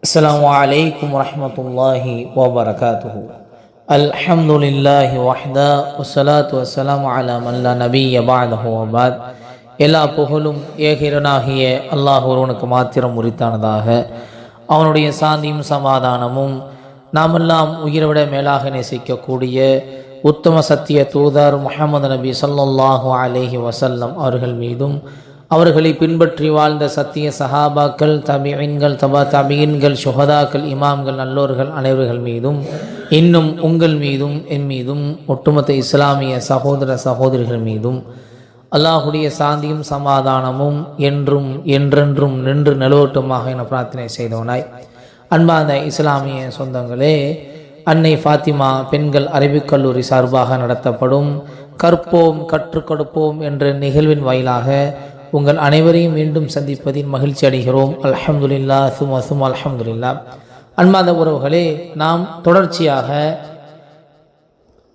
அஸ்ஸலாமு அலைக்கும் வரஹ்மத்துல்லாஹி வபரகாத்துஹு. அல்ஹம்துலில்லாஹி வஹ்தா வஸ்ஸலாத்து வஸ்ஸலாமு அலா மன் லா நபிய்ய பஅதஹு வபாத். எல்லா புகழும் ஏகிரனாகிய அல்லாஹ் ஒருவனுக்கு மாத்திரம் உரித்தானதாக. அவனுடைய சாந்தியும் சமாதானமும் நாமெல்லாம் உயிரை விட மேலாக நேசிக்கக்கூடிய உத்தம சத்திய தூதர் முஹம்மது நபி ஸல்லல்லாஹு அலைஹி வஸல்லம் அவர்கள் மீதும், அவர்களை பின்பற்றி வாழ்ந்த சத்திய சஹாபாக்கள், தபீன்கள், தபா தபீன்கள், சுஹதாக்கள், இமாம்கள், நல்லோர்கள் அனைவர்கள் மீதும், இன்னும் உங்கள் மீதும் என் மீதும் ஒட்டுமொத்த இஸ்லாமிய சகோதர சகோதரிகள் மீதும் அல்லாஹுடைய சாந்தியும் சமாதானமும் என்றும் என்றென்றும் நின்று நிலவட்டுமாக என பிரார்த்தனை செய்தவனாய், அன்பான இஸ்லாமிய சொந்தங்களே, அன்னை ஃபாத்திமா பெண்கள் அரபிக் கல்லூரி சார்பாக நடத்தப்படும் கற்போம் கற்றுக் கொடுப்போம் என்ற நிகழ்வின் வாயிலாக உங்கள் அனைவரையும் மீண்டும் சந்திப்பதில் மகிழ்ச்சி அடைகிறோம். அல்ஹம்துலில்லாஹ் சும்மா அல்ஹம்துலில்லாஹ். அன்பார்ந்த உறவுகளே, நாம் தொடர்ச்சியாக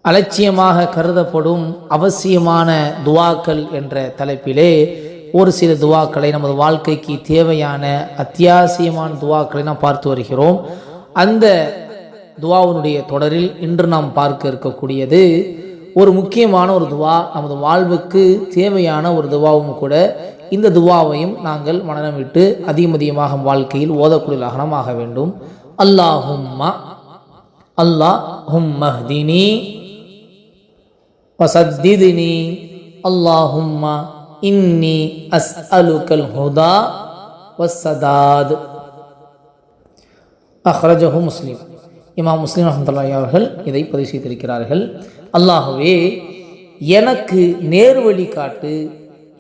அலட்சியமாக கருதப்படும் அவசியமான துவாக்கள் என்ற தலைப்பிலே ஒரு சில துவாக்களை, நமது வாழ்க்கைக்கு தேவையான அத்தியாவசியமான துவாக்களை நாம் பார்த்து வருகிறோம். அந்த துவாவினுடைய தொடரில் இன்று நாம் பார்க்க இருக்கக்கூடியது ஒரு முக்கியமான ஒரு துவா, நமது வாழ்வுக்கு தேவையான ஒரு துவாவும் கூட. இந்த துவாவையும் நாங்கள் மனநமிட்டு அதிகமாக வாழ்க்கையில் ஓதக்கூடியதாக நாம் ஆக வேண்டும். அல்லாஹும்மஹ்தினி வஸத்தித்னி அல்லாஹும்ம இன்னி அஸ்அலுக்கல் ஹுதா வஸ்ஸதாத். அக்ரஜஹு முஸ்லிம். இமாம் முஸ்லிம் ரஹ்மத்துல்லாஹி அவர்கள் இதை பதிவு செய்திருக்கிறார்கள். அல்லாஹுவே, எனக்கு நேர்வழி காட்டு,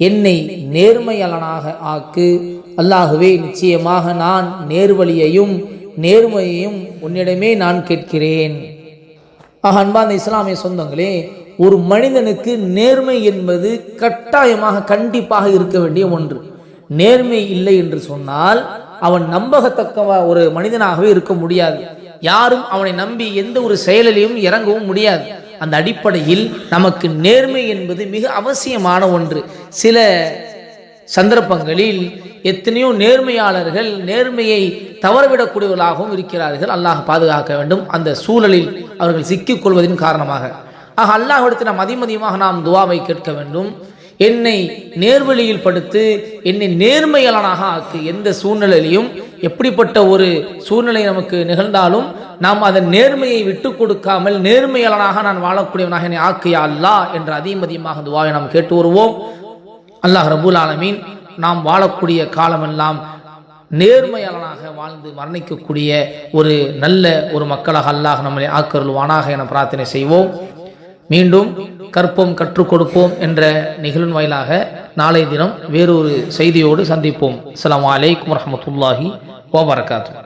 என்னை நேர்மையாளனாக ஆக்கு. அல்லாஹுவே, நிச்சயமாக நான் நேர்வழியையும் நேர்மையையும் உன்னிடமே நான் கேட்கிறேன். அன்பார்ந்த இஸ்லாமிய சொந்தங்களே, ஒரு மனிதனுக்கு நேர்மை என்பது கட்டாயமாக கண்டிப்பாக இருக்க வேண்டிய ஒன்று. நேர்மை இல்லை என்று சொன்னால் அவன் நம்பகத்தக்க ஒரு மனிதனாகவே இருக்க முடியாது. யாரும் அவனை நம்பி எந்த ஒரு செயலிலையும் இறங்கவும் முடியாது. அந்த அடிப்படையில் நமக்கு நேர்மை என்பது மிக அவசியமான ஒன்று. சில சந்தர்ப்பங்களில் எத்தனையோ நேர்மையாளர்கள் நேர்மையை தவறவிடக்கூடியவர்களாகவும் இருக்கிறார்கள். அல்லாஹ் பாதுகாக்க வேண்டும் அந்த சூழலில் அவர்கள் சிக்கிக் கொள்வதன் காரணமாக. அல்லாஹ்விடத்தில் நாம் அதிகமாக நாம் துவாவை கேட்க வேண்டும். என்னை நேர்வழியில் படுத்து, என்னை நேர்மையாளனாக ஆக்கு. எந்த சூழ்நிலையிலும் எப்படிப்பட்ட ஒரு சூழ்நிலை நமக்கு நிகழ்ந்தாலும் நாம் அதன் நேர்மையை விட்டு கொடுக்காமல் நேர்மையாளனாக நான் வாழக்கூடியவனாக என்னை ஆக்கியா அல்லாஹ் என்ற அதிகமாக துவாவை நாம் கேட்டு வருவோம். அல்லாஹ் ரப்பல் ஆலமீன் நாம் வாழக்கூடிய காலமெல்லாம் நேர்மையாளனாக வாழ்ந்து மரணிக்கக்கூடிய ஒரு நல்ல ஒரு மக்களாக அல்லாஹ் நம்மளை ஆக்கருள்வானாக என பிரார்த்தனை செய்வோம். மீண்டும் கற்போம் கற்றுக் கொடுப்போம் என்ற நிகழ்வின் வாயிலாக நாளை தினம் வேறொரு செய்தியோடு சந்திப்போம். அஸ்ஸலாமு அலைக்கும் வரஹ்மத்துல்லாஹி வபரகாத்துஹு.